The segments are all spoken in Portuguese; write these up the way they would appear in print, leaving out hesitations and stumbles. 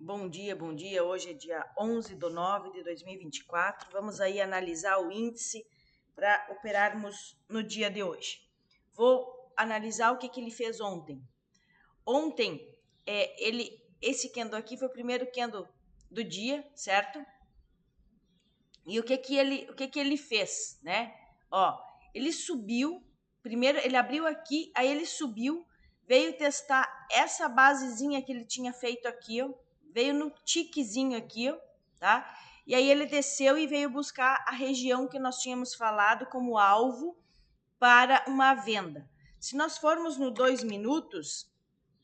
Bom dia, bom dia. Hoje é dia 11/9/2024. Vamos aí analisar o índice para operarmos no dia de hoje. Vou analisar o que ele fez ontem. Ontem, esse candle aqui foi o primeiro candle do dia, certo? E o que ele fez, né? Ó, ele subiu, primeiro ele abriu aqui, aí ele subiu, veio testar essa basezinha que ele tinha feito aqui, ó, veio no tiquezinho aqui, ó, tá? E aí ele desceu e veio buscar a região que nós tínhamos falado como alvo para uma venda. Se nós formos no 2 minutos,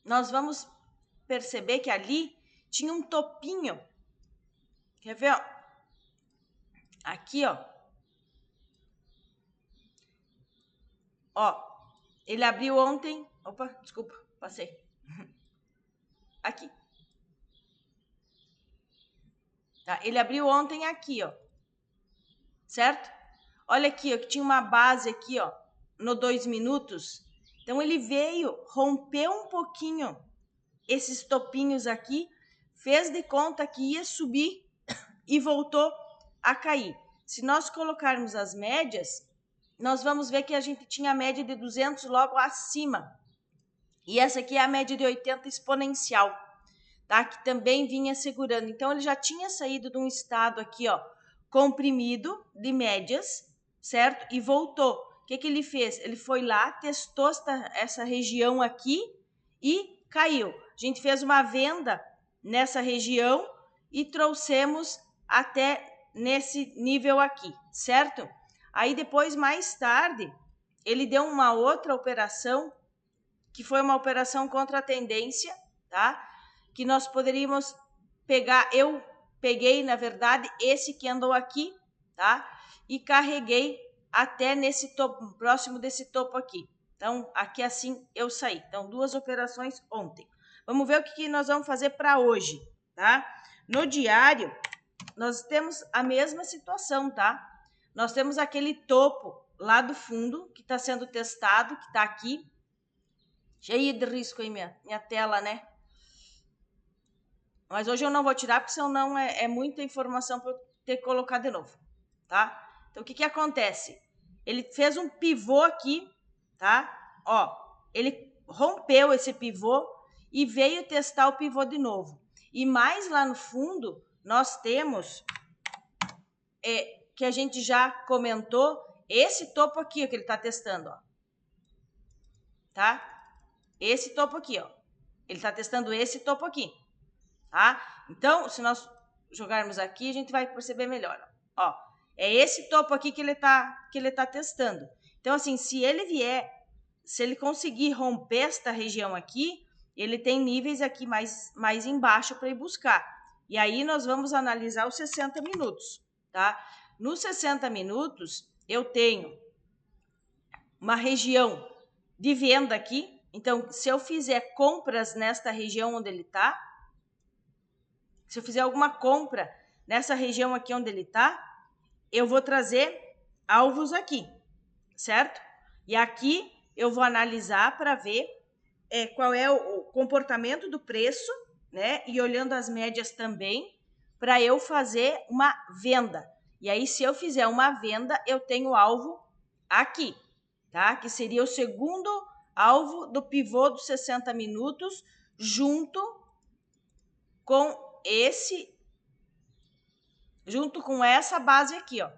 nós vamos perceber que ali tinha um topinho. Quer ver, ó? Aqui, ó. Ó, ele abriu ontem. Opa, desculpa, passei. Aqui. Tá? Ele abriu ontem aqui, ó. Certo? Olha aqui, ó, que tinha uma base aqui, ó, no 2 minutos. Então ele veio, rompeu um pouquinho esses topinhos aqui, fez de conta que ia subir e voltou a cair. Se nós colocarmos as médias, nós vamos ver que a gente tinha a média de 200 logo acima. E essa aqui é a média de 80 exponencial, tá? Que também vinha segurando. Então, ele já tinha saído de um estado aqui, ó, comprimido de médias, certo? E voltou. O que ele fez? Ele foi lá, testou essa região aqui e caiu. A gente fez uma venda nessa região e trouxemos até nesse nível aqui, certo? Aí depois, mais tarde, ele deu uma outra operação, que foi uma operação contra a tendência, tá? Que nós poderíamos pegar, eu peguei, na verdade, esse candle aqui, tá? E carreguei até nesse topo, próximo desse topo aqui. Então, aqui assim eu saí. Então, duas operações ontem. Vamos ver o que nós vamos fazer para hoje, tá? No diário, nós temos a mesma situação, tá? Nós temos aquele topo lá do fundo, que está sendo testado, que está aqui. Cheia de risco aí minha tela, né? Mas hoje eu não vou tirar, porque senão é muita informação para eu ter que colocar de novo, tá? Então, o que acontece? Ele fez um pivô aqui, tá? Ó, ele rompeu esse pivô e veio testar o pivô de novo. E mais lá no fundo, nós temos, que a gente já comentou, esse topo aqui, ó, que ele está testando, ó. Tá? Esse topo aqui, ó. Ele está testando esse topo aqui, tá? Então, se nós jogarmos aqui, a gente vai perceber melhor. Ó, é esse topo aqui que ele tá testando. Então, assim, se ele conseguir romper esta região aqui, ele tem níveis aqui mais embaixo para ir buscar. E aí nós vamos analisar os 60 minutos, tá? Nos 60 minutos, eu tenho uma região de venda aqui. Então, se eu fizer compras nesta região onde ele está, se eu fizer alguma compra nessa região aqui onde ele está, eu vou trazer alvos aqui, certo? E aqui eu vou analisar para ver qual é o comportamento do preço, né? E olhando as médias também, para eu fazer uma venda. E aí, se eu fizer uma venda, eu tenho alvo aqui, tá? Que seria o segundo alvo do pivô dos 60 minutos, junto com essa base aqui, ó,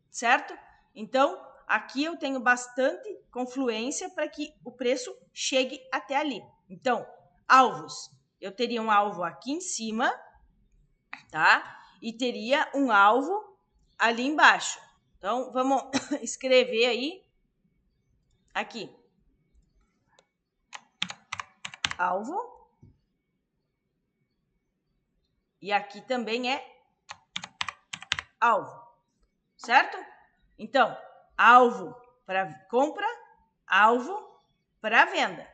certo? Então, aqui eu tenho bastante confluência para que o preço chegue até ali. Então, alvos. Eu teria um alvo aqui em cima, tá? E teria um alvo ali embaixo. Então, vamos escrever aí, aqui. Alvo. E aqui também é alvo, certo? Então, alvo para compra, alvo para venda.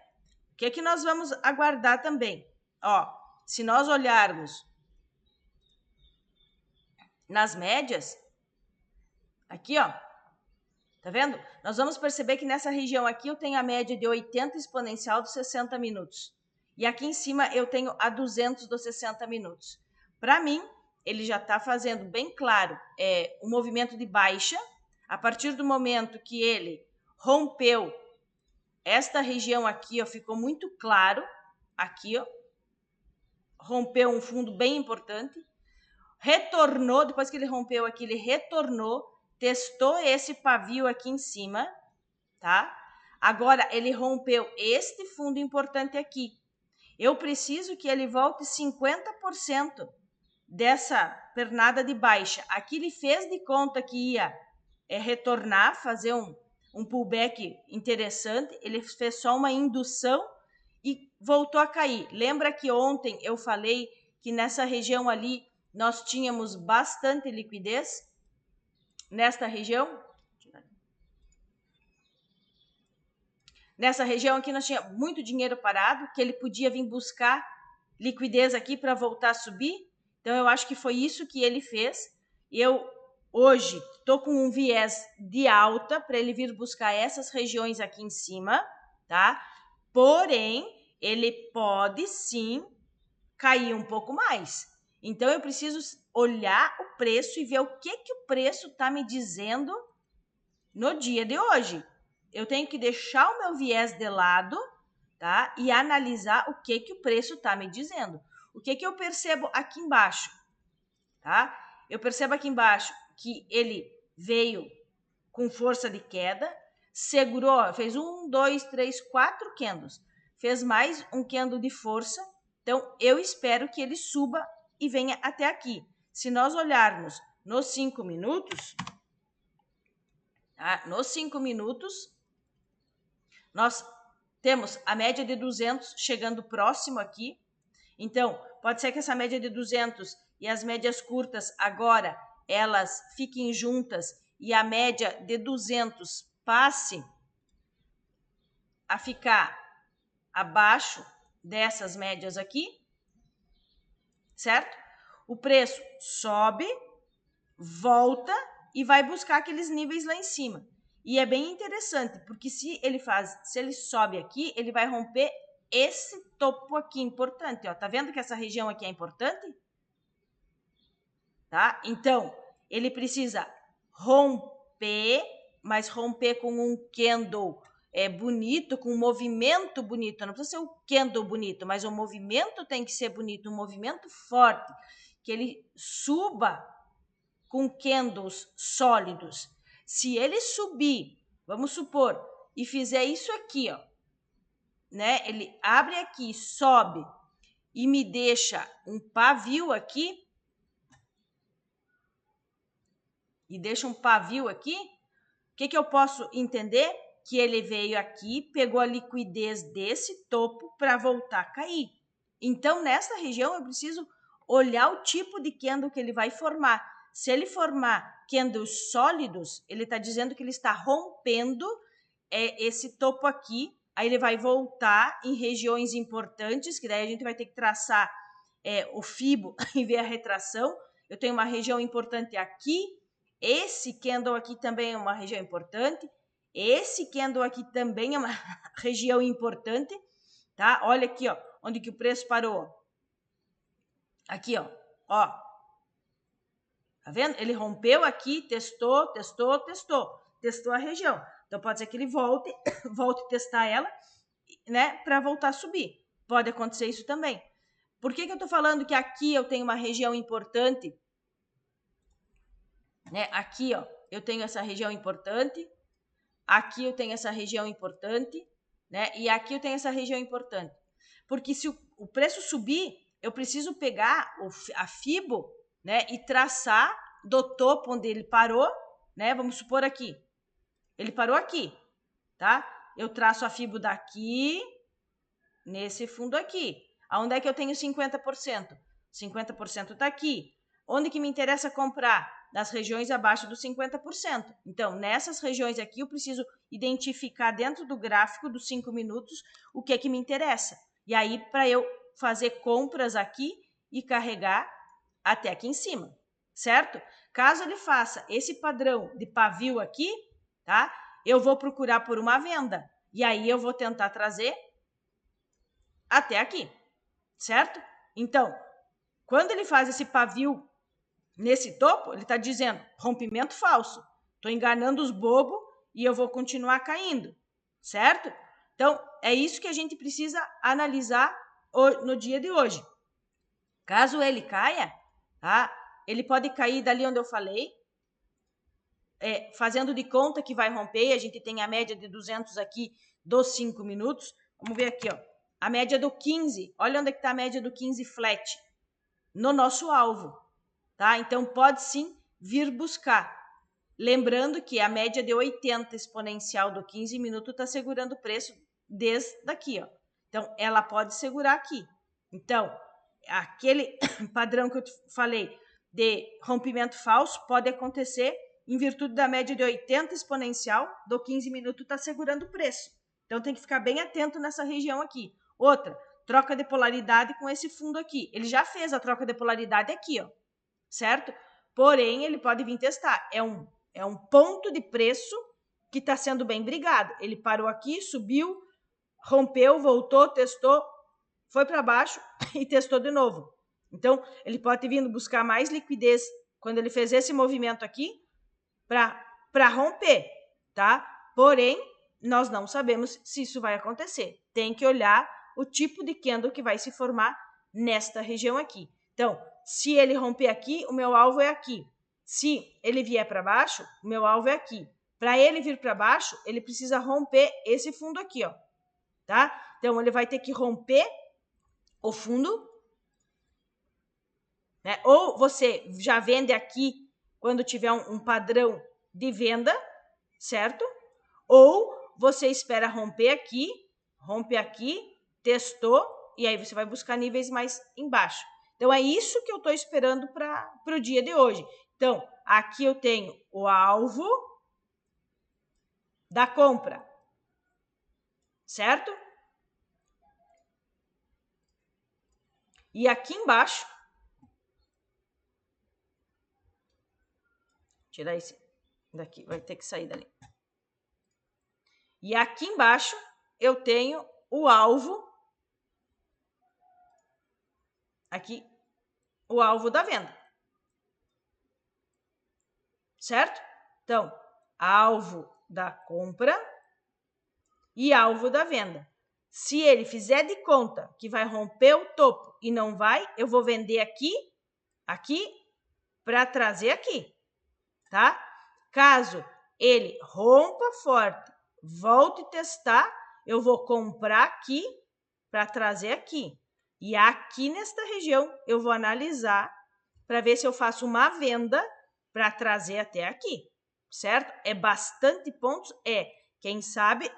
O que nós vamos aguardar também? Ó, se nós olharmos nas médias, aqui, ó, tá vendo? Nós vamos perceber que nessa região aqui eu tenho a média de 80 exponencial dos 60 minutos. e aqui em cima eu tenho a 200 dos 60 minutos. Para mim, ele já está fazendo bem claro o movimento de baixa. A partir do momento que ele rompeu esta região aqui, ó, ficou muito claro, aqui, ó, rompeu um fundo bem importante, retornou, depois que ele rompeu aqui, ele retornou, testou esse pavio aqui em cima, tá? Agora, ele rompeu este fundo importante aqui. Eu preciso que ele volte 50% dessa pernada de baixa. Aqui ele fez de conta que ia retornar, fazer um pullback interessante. Ele fez só uma indução e voltou a cair. Lembra que ontem eu falei que nessa região ali nós tínhamos bastante liquidez? Nesta região? Nessa região aqui nós tínhamos muito dinheiro parado, que ele podia vir buscar liquidez aqui para voltar a subir. Então, eu acho que foi isso que ele fez. E eu, hoje, estou com um viés de alta para ele vir buscar essas regiões aqui em cima, tá? Porém, ele pode, sim, cair um pouco mais. Então, eu preciso olhar o preço e ver o que o preço está me dizendo no dia de hoje. Eu tenho que deixar o meu viés de lado, tá? E analisar o que o preço está me dizendo. O que eu percebo aqui embaixo, tá? Eu percebo aqui embaixo que ele veio com força de queda, segurou, fez 1, 2, 3, 4 candles, fez mais um candle de força. Então, eu espero que ele suba e venha até aqui. Se nós olharmos nos 5 minutos, tá? Nos 5 minutos, nós temos a média de 200 chegando próximo aqui. Então, pode ser que essa média de 200 e as médias curtas agora, elas fiquem juntas e a média de 200 passe a ficar abaixo dessas médias aqui, certo? O preço sobe, volta e vai buscar aqueles níveis lá em cima. E é bem interessante, porque se ele sobe aqui, ele vai romper esse topo aqui importante, ó. Tá vendo que essa região aqui é importante? Tá? Então, ele precisa romper, mas romper com um candle bonito, com um movimento bonito. Não precisa ser um candle bonito, mas o movimento tem que ser bonito, um movimento forte, que ele suba com candles sólidos. Se ele subir, vamos supor, e fizer isso aqui, ó, né? Ele abre aqui, sobe e me deixa um pavio aqui. E deixa um pavio aqui. O que eu posso entender? Que ele veio aqui, pegou a liquidez desse topo para voltar a cair. Então, nessa região, eu preciso olhar o tipo de candle que ele vai formar. Se ele formar candles sólidos, ele está dizendo que ele está rompendo esse topo aqui. Aí ele vai voltar em regiões importantes, que daí a gente vai ter que traçar o Fibo e ver a retração. Eu tenho uma região importante aqui. Esse candle aqui também é uma região importante. Esse candle aqui também é uma região importante, tá? Olha aqui, ó, onde que o preço parou. Aqui, ó. Tá vendo? Ele rompeu aqui, testou a região. Então, pode ser que ele volte a testar ela, né, para voltar a subir. Pode acontecer isso também. Por que eu tô falando que aqui eu tenho uma região importante? Né? Aqui, ó, eu tenho essa região importante. Aqui eu tenho essa região importante, né? E aqui eu tenho essa região importante. Porque se o preço subir, eu preciso pegar a Fibo, né, e traçar do topo onde ele parou, né? Vamos supor aqui. Ele parou aqui, tá? Eu traço a Fibo daqui, nesse fundo aqui. Aonde é que eu tenho 50%? 50% está aqui. Onde que me interessa comprar? Nas regiões abaixo dos 50%. Então, nessas regiões aqui, eu preciso identificar dentro do gráfico dos 5 minutos o que me interessa. E aí, para eu fazer compras aqui e carregar até aqui em cima, certo? Caso ele faça esse padrão de pavio aqui, tá? Eu vou procurar por uma venda. E aí, eu vou tentar trazer até aqui, certo? Então, quando ele faz esse pavio nesse topo, ele está dizendo rompimento falso. Estou enganando os bobos e eu vou continuar caindo, certo? Então, é isso que a gente precisa analisar no dia de hoje. Caso ele caia, tá? Ele pode cair dali onde eu falei, fazendo de conta que vai romper. A gente tem a média de 200 aqui dos 5 minutos. Vamos ver aqui, ó. A média do 15. Olha onde é que está a média do 15 flat. No nosso alvo, tá? Então, pode sim vir buscar. Lembrando que a média de 80 exponencial do 15 minutos está segurando o preço desde aqui, ó. Então, ela pode segurar aqui. Então, aquele padrão que eu falei de rompimento falso pode acontecer em virtude da média de 80 exponencial do 15 minutos está segurando o preço. Então, tem que ficar bem atento nessa região aqui. Outra, troca de polaridade com esse fundo aqui. Ele já fez a troca de polaridade aqui, ó, certo? Porém, ele pode vir testar. É um ponto de preço que está sendo bem brigado. Ele parou aqui, subiu, rompeu, voltou, testou, foi para baixo e testou de novo. Então, ele pode ter vindo buscar mais liquidez quando ele fez esse movimento aqui para romper, tá? Porém, nós não sabemos se isso vai acontecer. Tem que olhar o tipo de candle que vai se formar nesta região aqui. Então, se ele romper aqui, o meu alvo é aqui. Se ele vier para baixo, o meu alvo é aqui. Para ele vir para baixo, ele precisa romper esse fundo aqui, ó, tá? Então, ele vai ter que romper o fundo, né? Ou você já vende aqui quando tiver um padrão de venda, certo? Ou você espera romper aqui, testou, e aí você vai buscar níveis mais embaixo. Então, é isso que eu estou esperando para o dia de hoje. Então, aqui eu tenho o alvo da compra, certo? E aqui embaixo, tirar esse daqui, vai ter que sair dali. E aqui embaixo eu tenho o alvo, aqui, o alvo da venda, certo? Então, alvo da compra e alvo da venda. Se ele fizer de conta que vai romper o topo e não vai, eu vou vender aqui, para trazer aqui, tá? Caso ele rompa forte, volte a testar, eu vou comprar aqui para trazer aqui. E aqui nesta região eu vou analisar para ver se eu faço uma venda para trazer até aqui, certo? É bastante pontos, quem sabe,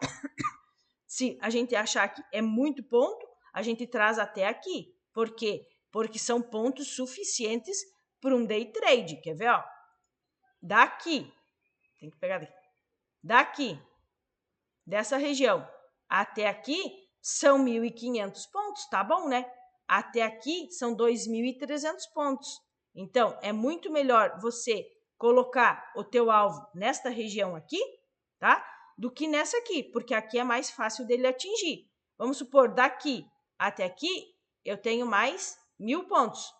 se a gente achar que é muito ponto, a gente traz até aqui. Por quê? Porque são pontos suficientes para um day trade. Quer ver, ó? Daqui, tem que pegar daqui, dessa região até aqui são 1.500 pontos, tá bom, né? Até aqui são 2.300 pontos. Então, é muito melhor você colocar o teu alvo nesta região aqui, tá? Do que nessa aqui, porque aqui é mais fácil dele atingir. Vamos supor, daqui até aqui, eu tenho mais 1.000 pontos.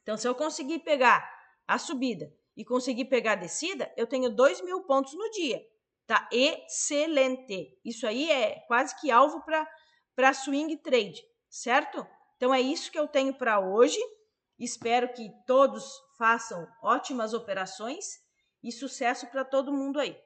Então, se eu conseguir pegar a subida e conseguir pegar a descida, eu tenho 2.000 pontos no dia. Tá excelente. Isso aí é quase que alvo para swing trade, certo? Então, é isso que eu tenho para hoje. Espero que todos façam ótimas operações e sucesso para todo mundo aí.